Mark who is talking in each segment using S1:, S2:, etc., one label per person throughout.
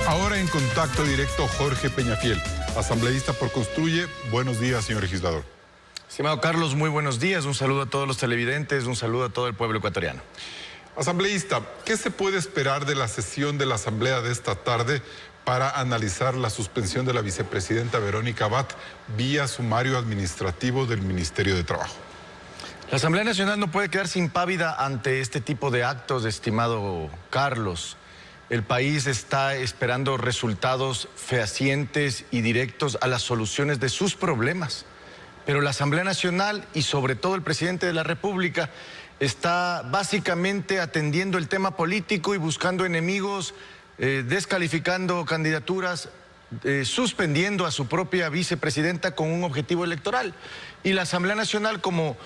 S1: Ahora en contacto directo Jorge Peñafiel, asambleísta por Construye. Buenos días, señor legislador.
S2: Estimado Carlos, muy buenos días. Un saludo a todos los televidentes, un saludo a todo el pueblo ecuatoriano.
S1: Asambleísta, ¿qué se puede esperar de la sesión de la Asamblea de esta tarde para analizar la suspensión de la vicepresidenta Verónica Abad vía sumario administrativo del Ministerio de Trabajo?
S2: La Asamblea Nacional no puede quedarse impávida ante este tipo de actos, estimado Carlos. El país está esperando resultados fehacientes y directos a las soluciones de sus problemas. Pero la Asamblea Nacional y sobre todo el presidente de la República está básicamente atendiendo el tema político y buscando enemigos, descalificando candidaturas, suspendiendo a su propia vicepresidenta con un objetivo electoral. Y la Asamblea Nacional, como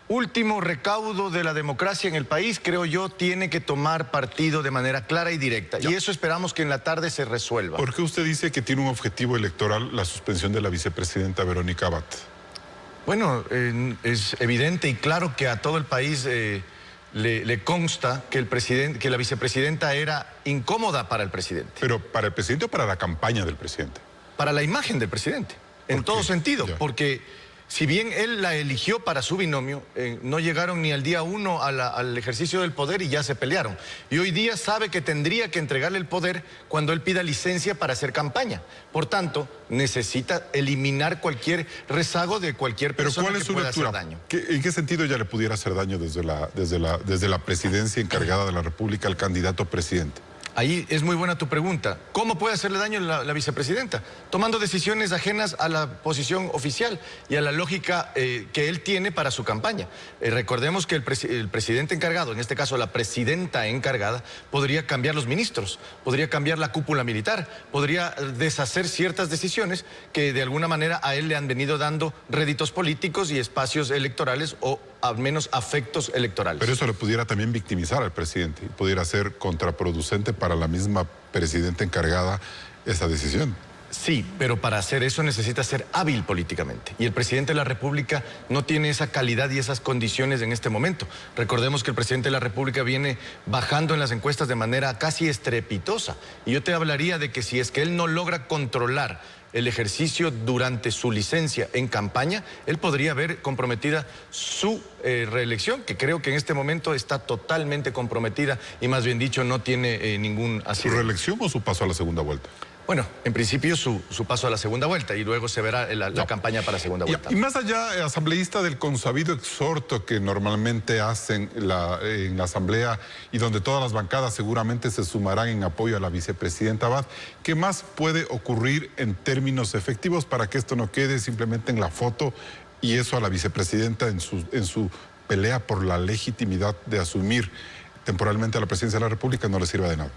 S2: último recaudo de la democracia en el país, creo yo, tiene que tomar partido de manera clara y directa. Y eso esperamos que en la tarde se resuelva.
S1: ¿Por qué usted dice que tiene un objetivo electoral la suspensión de la vicepresidenta Verónica Abad?
S2: Bueno, es evidente y claro que a todo el país le consta que la vicepresidenta era incómoda para el presidente.
S1: ¿Pero para el presidente o para la campaña del presidente?
S2: Para la imagen del presidente, en todo sentido, porque si bien él la eligió para su binomio, no llegaron ni al día 1 al ejercicio del poder y ya se pelearon. Y hoy día sabe que tendría que entregarle el poder cuando él pida licencia para hacer campaña. Por tanto, necesita eliminar cualquier rezago de cualquier persona que pueda hacer daño.
S1: ¿En qué sentido ya le pudiera hacer daño desde la presidencia encargada de la República al candidato presidente?
S2: Ahí es muy buena tu pregunta. ¿Cómo puede hacerle daño la vicepresidenta? Tomando decisiones ajenas a la posición oficial y a la lógica que él tiene para su campaña. Recordemos que el presidente encargado, en este caso la presidenta encargada, podría cambiar los ministros, podría cambiar la cúpula militar, podría deshacer ciertas decisiones que de alguna manera a él le han venido dando réditos políticos y espacios electorales o al menos afectos electorales.
S1: Pero eso le pudiera también victimizar al presidente y pudiera ser contraproducente para la misma presidenta encargada esa decisión.
S2: Sí, pero para hacer eso necesita ser hábil políticamente. Y el presidente de la República no tiene esa calidad y esas condiciones en este momento. Recordemos que el presidente de la República viene bajando en las encuestas de manera casi estrepitosa. Y yo te hablaría de que si es que él no logra controlar el ejercicio durante su licencia en campaña, él podría ver comprometida su reelección, que creo que en este momento está totalmente comprometida y más bien dicho no tiene ningún
S1: ¿Su
S2: asidero.
S1: reelección o su paso a la segunda vuelta?
S2: Bueno, en principio su paso a la segunda vuelta y luego se verá la campaña para la segunda vuelta.
S1: Y más allá, asambleísta, del consabido exhorto que normalmente hacen en la asamblea y donde todas las bancadas seguramente se sumarán en apoyo a la vicepresidenta Abad, ¿qué más puede ocurrir en términos efectivos para que esto no quede simplemente en la foto y eso a la vicepresidenta en su pelea por la legitimidad de asumir temporalmente a la presidencia de la República no le sirva de nada?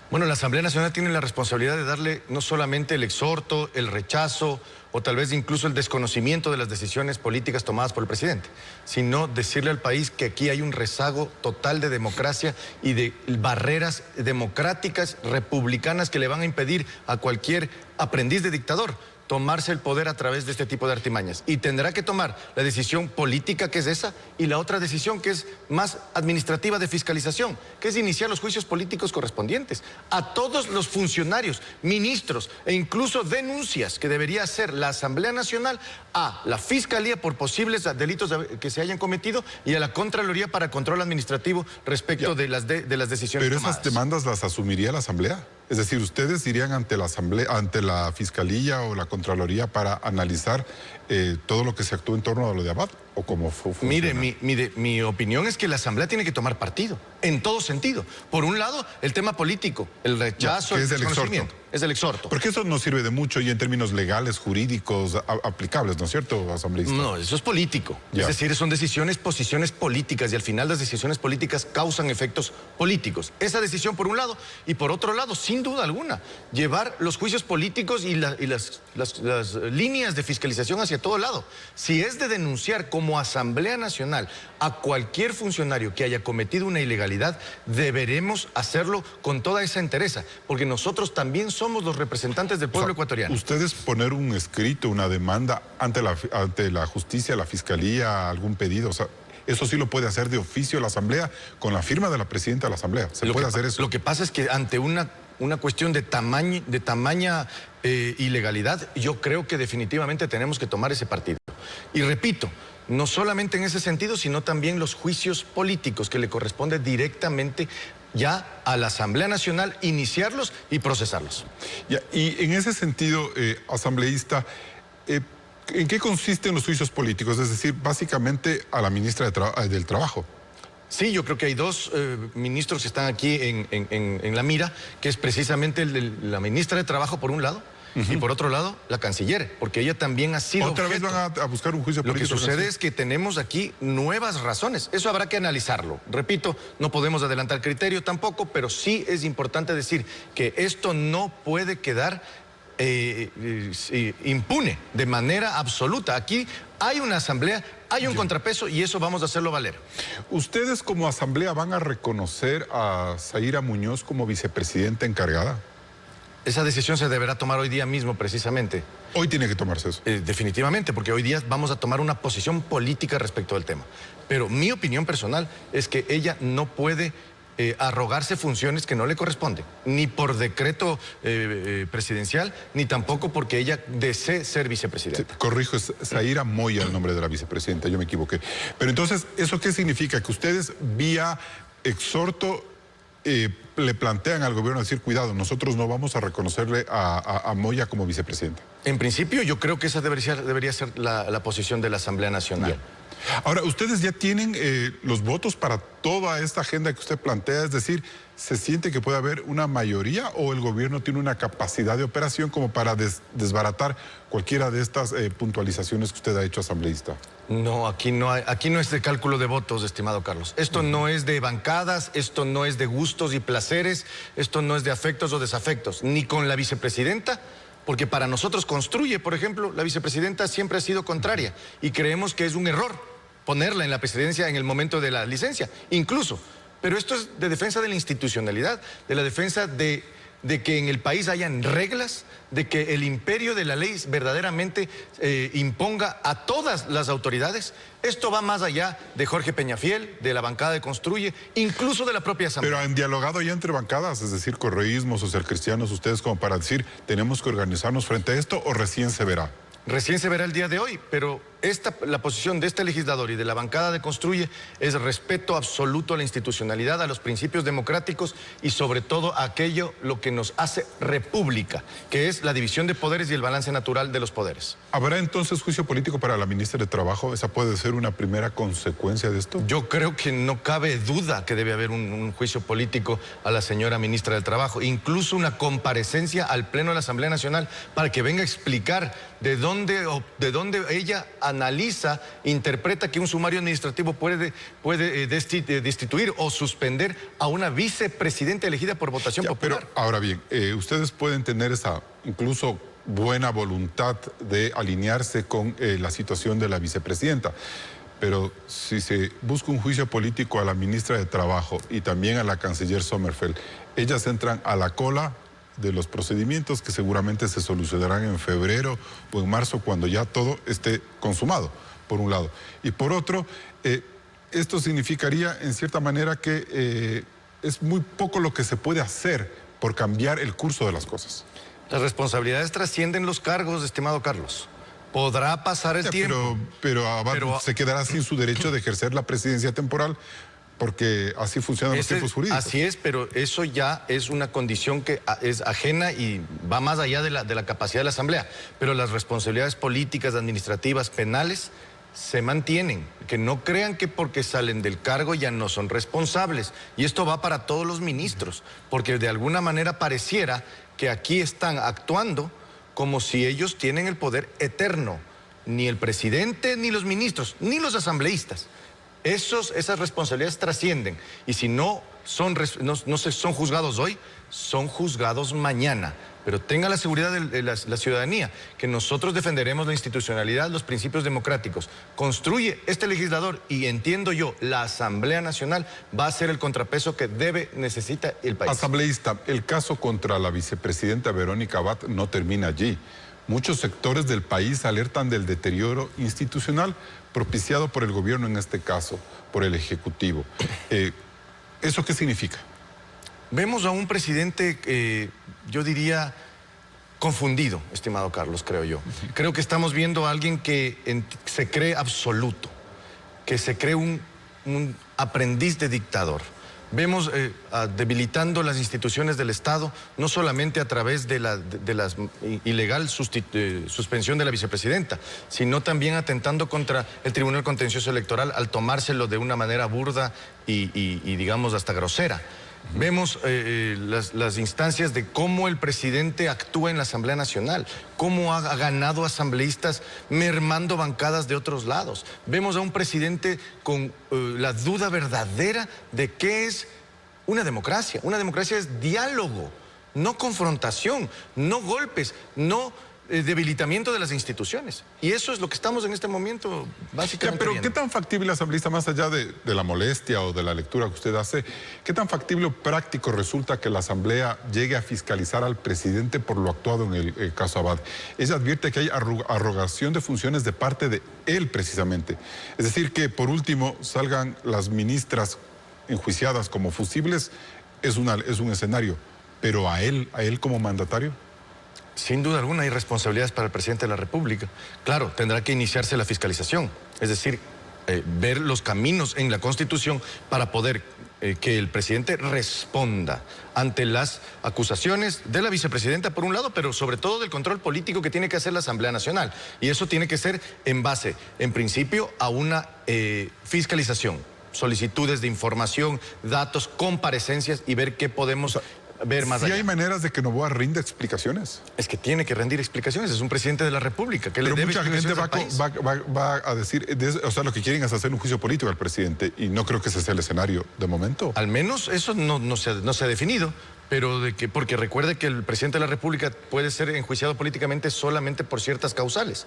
S2: Bueno, la Asamblea Nacional tiene la responsabilidad de darle no solamente el exhorto, el rechazo o tal vez incluso el desconocimiento de las decisiones políticas tomadas por el presidente, sino decirle al país que aquí hay un rezago total de democracia y de barreras democráticas republicanas que le van a impedir a cualquier aprendiz de dictador tomarse el poder a través de este tipo de artimañas. Y tendrá que tomar la decisión política, que es esa, y la otra decisión, que es más administrativa de fiscalización, que es iniciar los juicios políticos correspondientes a todos los funcionarios, ministros e incluso denuncias que debería hacer la Asamblea Nacional a la Fiscalía por posibles delitos que se hayan cometido y a la Contraloría para control administrativo respecto de las decisiones
S1: Pero
S2: tomadas.
S1: esas demandas las asumiría la Asamblea. Es decir, ustedes irían ante la Asamblea, ante la Fiscalía o la Contraloría para analizar todo lo que se actúa en torno a lo de Abad, o cómo funciona.
S2: Mire, mi opinión es que la Asamblea tiene que tomar partido, en todo sentido. Por un lado, el tema político, el rechazo, el desconocimiento. Es el exhorto.
S1: Porque eso no sirve de mucho y en términos legales, jurídicos, aplicables, ¿no es cierto, asambleísta?
S2: No, eso es político. Es decir, son decisiones, posiciones políticas y al final las decisiones políticas causan efectos políticos. Esa decisión por un lado y por otro lado, sin duda alguna, llevar los juicios políticos y las líneas de fiscalización hacia todo lado. Si es de denunciar como Asamblea Nacional a cualquier funcionario que haya cometido una ilegalidad, deberemos hacerlo con toda esa entereza, porque nosotros también somos los representantes del pueblo ecuatoriano.
S1: Ustedes poner un escrito, una demanda ante la justicia, la fiscalía, algún pedido, o sea, eso sí lo puede hacer de oficio la Asamblea con la firma de la presidenta de la Asamblea. Se puede hacer eso.
S2: Lo que pasa es que ante una una cuestión de tamaña ilegalidad, yo creo que definitivamente tenemos que tomar ese partido. Y repito, no solamente en ese sentido, sino también los juicios políticos que le corresponde directamente ya a la Asamblea Nacional iniciarlos y procesarlos.
S1: Ya, y en ese sentido, asambleísta, ¿en qué consisten los juicios políticos? Es decir, básicamente a la ministra del Trabajo.
S2: Sí, yo creo que hay dos ministros que están aquí en la mira, que es precisamente el de la ministra de Trabajo por un lado, y por otro lado, la canciller, porque ella también ha sido
S1: ¿Otra vez van a buscar un juicio político?
S2: Lo que sucede es que tenemos aquí nuevas razones. Eso habrá que analizarlo. Repito, no podemos adelantar criterio tampoco, pero sí es importante decir que esto no puede quedar impune de manera absoluta. Aquí hay una asamblea, hay un contrapeso y eso vamos a hacerlo valer.
S1: ¿Ustedes como asamblea van a reconocer a Zaira Muñoz como vicepresidenta encargada?
S2: Esa decisión se deberá tomar hoy día mismo, precisamente.
S1: Hoy tiene que tomarse eso.
S2: Definitivamente, porque hoy día vamos a tomar una posición política respecto al tema. Pero mi opinión personal es que ella no puede arrogarse funciones que no le corresponden, ni por decreto presidencial, ni tampoco porque ella desee ser vicepresidenta.
S1: Sí, corrijo, es Zaira Moya el nombre de la vicepresidenta, yo me equivoqué. Pero entonces, ¿eso qué significa? Que ustedes vía exhorto le plantean al gobierno decir, cuidado, nosotros no vamos a reconocerle a Moya como vicepresidenta.
S2: En principio, yo creo que esa debería ser la posición de la Asamblea Nacional.
S1: Ya. Ahora, ¿ustedes ya tienen los votos para toda esta agenda que usted plantea? Es decir, ¿se siente que puede haber una mayoría o el gobierno tiene una capacidad de operación como para desbaratar cualquiera de estas puntualizaciones que usted ha hecho, asambleísta?
S2: No, aquí no es de cálculo de votos, estimado Carlos. Esto no es de bancadas, esto no es de gustos y placeres, esto no es de afectos o desafectos, ni con la vicepresidenta, porque para nosotros Construye, por ejemplo, la vicepresidenta siempre ha sido contraria y creemos que es un error ponerla en la presidencia en el momento de la licencia, incluso. Pero esto es de defensa de la institucionalidad, de la defensa de que en el país hayan reglas, de que el imperio de la ley verdaderamente imponga a todas las autoridades. Esto va más allá de Jorge Peñafiel, de la bancada de Construye, incluso de la propia Asamblea.
S1: Pero han dialogado ya entre bancadas, es decir, correísmo, socialcristianos, ustedes como para decir, tenemos que organizarnos frente a esto, ¿o recién se verá?
S2: Recién se verá el día de hoy, pero la posición de este legislador y de la bancada de Construye es respeto absoluto a la institucionalidad, a los principios democráticos y sobre todo a aquello lo que nos hace república, que es la división de poderes y el balance natural de los poderes.
S1: ¿Habrá entonces juicio político para la ministra de Trabajo? ¿Esa puede ser una primera consecuencia de esto?
S2: Yo creo que no cabe duda que debe haber un juicio político a la señora ministra del Trabajo, incluso una comparecencia al Pleno de la Asamblea Nacional para que venga a explicar de dónde ella analiza, interpreta que un sumario administrativo puede destituir o suspender a una vicepresidenta elegida por votación popular.
S1: Pero ahora bien, ustedes pueden tener esa incluso buena voluntad de alinearse con la situación de la vicepresidenta, pero si se busca un juicio político a la ministra de Trabajo y también a la canciller Sommerfeld, ellas entran a la cola de los procedimientos que seguramente se solucionarán en febrero o en marzo cuando ya todo esté consumado, por un lado. Y por otro, esto significaría en cierta manera que es muy poco lo que se puede hacer por cambiar el curso de las cosas.
S2: Las responsabilidades trascienden los cargos, estimado Carlos. Podrá pasar el tiempo.
S1: Pero Abad se quedará sin su derecho de ejercer la presidencia temporal, porque así funcionan los tiempos jurídicos.
S2: Así es, pero eso ya es una condición que es ajena y va más allá de la capacidad de la Asamblea. Pero las responsabilidades políticas, administrativas, penales se mantienen. Que no crean que porque salen del cargo ya no son responsables. Y esto va para todos los ministros, porque de alguna manera pareciera que aquí están actuando como si ellos tienen el poder eterno. Ni el presidente, ni los ministros, ni los asambleístas. Esas responsabilidades trascienden y si no son juzgados hoy, son juzgados mañana. Pero tenga la seguridad de la ciudadanía que nosotros defenderemos la institucionalidad, los principios democráticos. Construye este legislador y entiendo yo, la Asamblea Nacional va a ser el contrapeso que necesita el país.
S1: Asambleísta, el caso contra la vicepresidenta Verónica Abad no termina allí. Muchos sectores del país alertan del deterioro institucional propiciado por el gobierno, en este caso, por el Ejecutivo. ¿Eso qué significa?
S2: Vemos a un presidente, yo diría, confundido, estimado Carlos, creo yo. Creo que estamos viendo a alguien que se cree absoluto, que se cree un aprendiz de dictador. Vemos debilitando las instituciones del Estado, no solamente a través de la ilegal suspensión de la vicepresidenta, sino también atentando contra el Tribunal Contencioso Electoral al tomárselo de una manera burda y digamos, hasta grosera. Vemos las instancias de cómo el presidente actúa en la Asamblea Nacional, cómo ha ganado asambleístas mermando bancadas de otros lados. Vemos a un presidente con la duda verdadera de qué es una democracia. Una democracia es diálogo, no confrontación, no golpes, no debilitamiento de las instituciones. Y eso es lo que estamos en este momento básicamente
S1: Pero
S2: viendo.
S1: ¿qué tan factible, asambleísta, más allá de la molestia o de la lectura que usted hace, qué tan factible o práctico resulta que la Asamblea llegue a fiscalizar al presidente por lo actuado en el caso Abad? Ella advierte que hay arrogación de funciones de parte de él precisamente. Es decir, que por último salgan las ministras enjuiciadas como fusibles, es un escenario, pero a él como mandatario.
S2: Sin duda alguna hay responsabilidades para el presidente de la República. Claro, tendrá que iniciarse la fiscalización, es decir, ver los caminos en la Constitución para poder que el presidente responda ante las acusaciones de la vicepresidenta por un lado, pero sobre todo del control político que tiene que hacer la Asamblea Nacional. Y eso tiene que ser en base, en principio, a una fiscalización, solicitudes de información, datos, comparecencias y ver qué podemos ver más allá.
S1: ¿Sí hay maneras de que Noboa rinda explicaciones?
S2: Es que tiene que rendir explicaciones, es un presidente de la República. Que le debe
S1: mucha gente
S2: explicaciones al país.
S1: va a decir, o sea, lo que quieren es hacer un juicio político al presidente y no creo que ese sea el escenario de momento.
S2: Al menos eso no se ha definido, pero porque recuerde que el presidente de la República puede ser enjuiciado políticamente solamente por ciertas causales.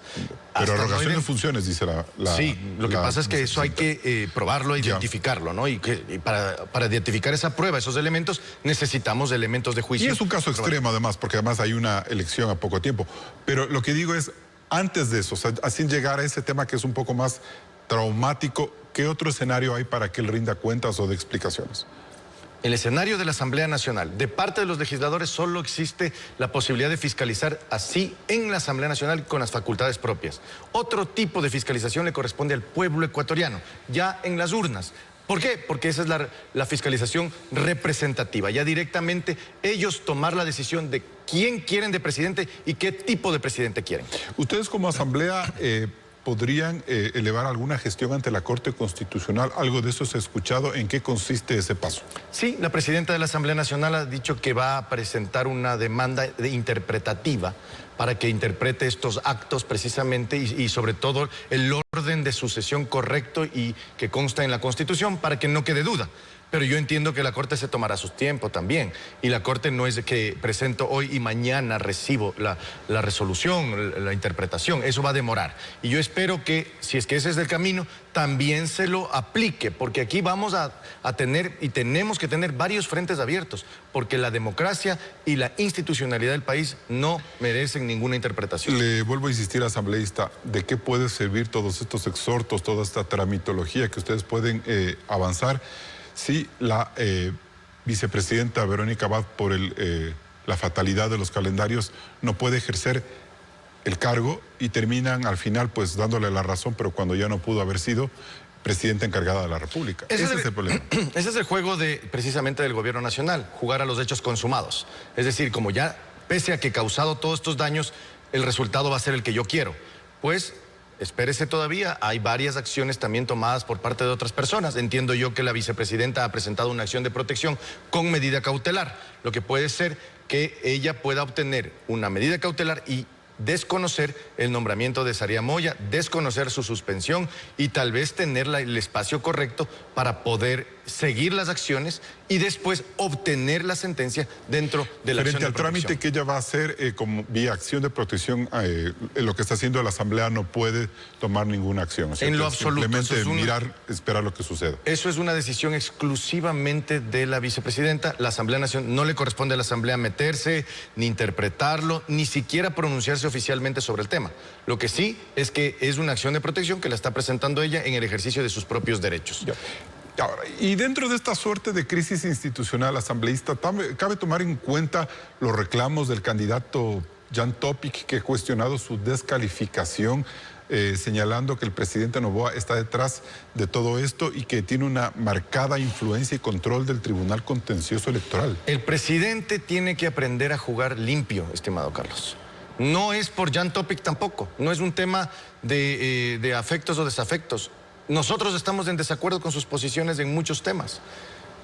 S1: Pero arrogación de funciones, dice la
S2: sí, lo que pasa es que eso hay que probarlo, identificarlo, ¿no? Y para identificar esa prueba, esos elementos, necesitamos elementos de juicio.
S1: Y es un caso extremo además, porque además hay una elección a poco tiempo. Pero lo que digo es, antes de eso, o sea, sin llegar a ese tema que es un poco más traumático, ¿qué otro escenario hay para que él rinda cuentas o dé explicaciones?
S2: El escenario de la Asamblea Nacional, de parte de los legisladores, solo existe la posibilidad de fiscalizar así en la Asamblea Nacional con las facultades propias. Otro tipo de fiscalización le corresponde al pueblo ecuatoriano, ya en las urnas. ¿Por qué? Porque esa es la fiscalización representativa. Ya directamente ellos tomar la decisión de quién quieren de presidente y qué tipo de presidente quieren.
S1: Ustedes como Asamblea podrían elevar alguna gestión ante la Corte Constitucional. ¿Algo de eso se ha escuchado? ¿En qué consiste ese paso?
S2: Sí, la presidenta de la Asamblea Nacional ha dicho que va a presentar una demanda interpretativa para que interprete estos actos precisamente y sobre todo el orden de sucesión correcto y que consta en la Constitución para que no quede duda. Pero yo entiendo que la Corte se tomará su tiempo también. Y la Corte no es de que presento hoy y mañana recibo la resolución, la interpretación. Eso va a demorar. Y yo espero que, si es que ese es el camino, también se lo aplique. Porque aquí vamos a tener y tenemos que tener varios frentes abiertos. Porque la democracia y la institucionalidad del país no merecen ninguna interpretación.
S1: Le vuelvo a insistir, asambleísta, ¿de qué puede servir todos estos exhortos, toda esta tramitología que ustedes pueden avanzar? Si la vicepresidenta Verónica Abad, por la fatalidad de los calendarios, no puede ejercer el cargo y terminan al final pues dándole la razón, pero cuando ya no pudo haber sido presidenta encargada de la República. Ese es el problema.
S2: Ese es el juego precisamente del gobierno nacional, jugar a los hechos consumados. Es decir, como ya, pese a que he causado todos estos daños, el resultado va a ser el que yo quiero. Pues espérese todavía, hay varias acciones también tomadas por parte de otras personas. Entiendo yo que la vicepresidenta ha presentado una acción de protección con medida cautelar, lo que puede ser que ella pueda obtener una medida cautelar y desconocer el nombramiento de Saría Moya, desconocer su suspensión y tal vez tener el espacio correcto para poder seguir las acciones y después obtener la sentencia dentro de la acción de protección.
S1: Frente al trámite que ella va a hacer como vía acción de protección, lo que está haciendo la Asamblea no puede tomar ninguna acción.
S2: En lo absoluto.
S1: Simplemente mirar, esperar lo que suceda.
S2: Eso es una decisión exclusivamente de la vicepresidenta. La Asamblea Nacional no le corresponde a la Asamblea meterse, ni interpretarlo, ni siquiera pronunciarse oficialmente sobre el tema. Lo que sí es que es una acción de protección que la está presentando ella en el ejercicio de sus propios derechos.
S1: Ya. Ahora, y dentro de esta suerte de crisis institucional asambleísta, cabe tomar en cuenta los reclamos del candidato Jan Topic, que ha cuestionado su descalificación, señalando que el presidente Noboa está detrás de todo esto y que tiene una marcada influencia y control del Tribunal Contencioso Electoral.
S2: El presidente tiene que aprender a jugar limpio, estimado Carlos. No es por Jan Topic tampoco, no es un tema de afectos o desafectos. Nosotros estamos en desacuerdo con sus posiciones en muchos temas,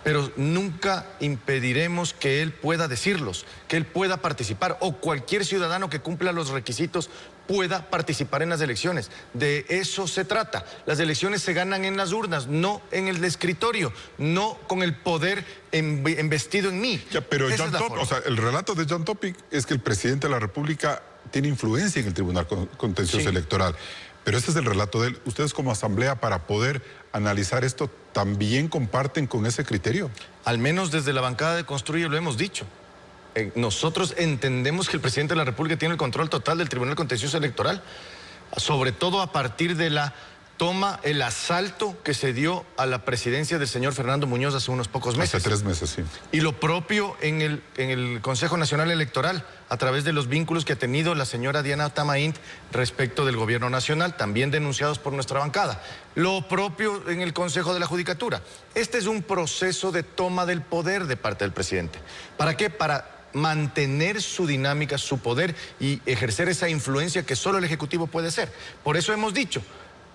S2: pero nunca impediremos que él pueda decirlos, que él pueda participar, o cualquier ciudadano que cumpla los requisitos pueda participar en las elecciones. De eso se trata. Las elecciones se ganan en las urnas, no en el escritorio, no con el poder embestido en mí.
S1: Ya, pero
S2: Esa es la forma.
S1: o sea, el relato de Jan Topic es que el presidente de la República tiene influencia en el Tribunal Contencioso Electoral. Pero ese es el relato de él. ¿Ustedes como asamblea, para poder analizar esto, también comparten con ese criterio?
S2: Al menos desde la bancada de Construye lo hemos dicho. Nosotros entendemos que el presidente de la República tiene el control total del Tribunal Contencioso Electoral, sobre todo a partir de la toma, el asalto que se dio a la presidencia del señor Fernando Muñoz hace unos pocos meses.
S1: Hace 3 meses, sí.
S2: Y lo propio en el Consejo Nacional Electoral, a través de los vínculos que ha tenido la señora Diana Tamaint respecto del gobierno nacional, también denunciados por nuestra bancada. Lo propio en el Consejo de la Judicatura. Este es un proceso de toma del poder de parte del presidente. ¿Para qué? Para mantener su dinámica, su poder y ejercer esa influencia que solo el Ejecutivo puede hacer. Por eso hemos dicho,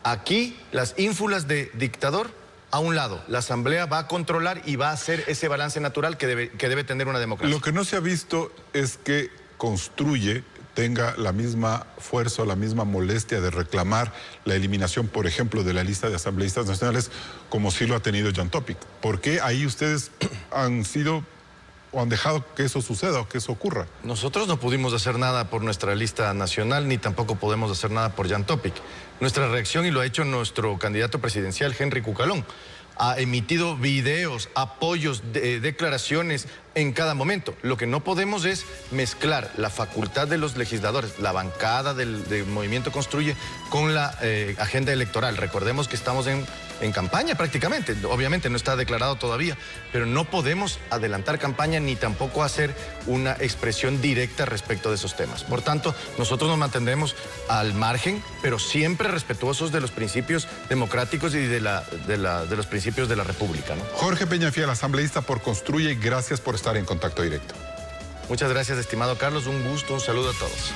S2: aquí las ínfulas de dictador a un lado. La Asamblea va a controlar y va a hacer ese balance natural que debe tener una democracia.
S1: Lo que no se ha visto es que Construye tenga la misma fuerza o la misma molestia de reclamar la eliminación, por ejemplo, de la lista de asambleístas nacionales, como sí lo ha tenido Jan Topic. ¿Por qué ahí ustedes han sido o han dejado que eso suceda o que eso ocurra?
S2: Nosotros no pudimos hacer nada por nuestra lista nacional, ni tampoco podemos hacer nada por Jan Topic. Nuestra reacción, y lo ha hecho nuestro candidato presidencial, Henry Cucalón, ha emitido videos, apoyos, declaraciones en cada momento. Lo que no podemos es mezclar la facultad de los legisladores, la bancada del Movimiento Construye, con la agenda electoral. Recordemos que estamos en campaña prácticamente. Obviamente no está declarado todavía, pero no podemos adelantar campaña ni tampoco hacer una expresión directa respecto de esos temas. Por tanto, nosotros nos mantendremos al margen, pero siempre respetuosos de los principios democráticos y de los principios de la República, ¿no?
S1: Jorge Peñafiel, asambleísta por Construye, gracias por estar en contacto directo.
S2: Muchas gracias, estimado Carlos. Un gusto, un saludo a todos.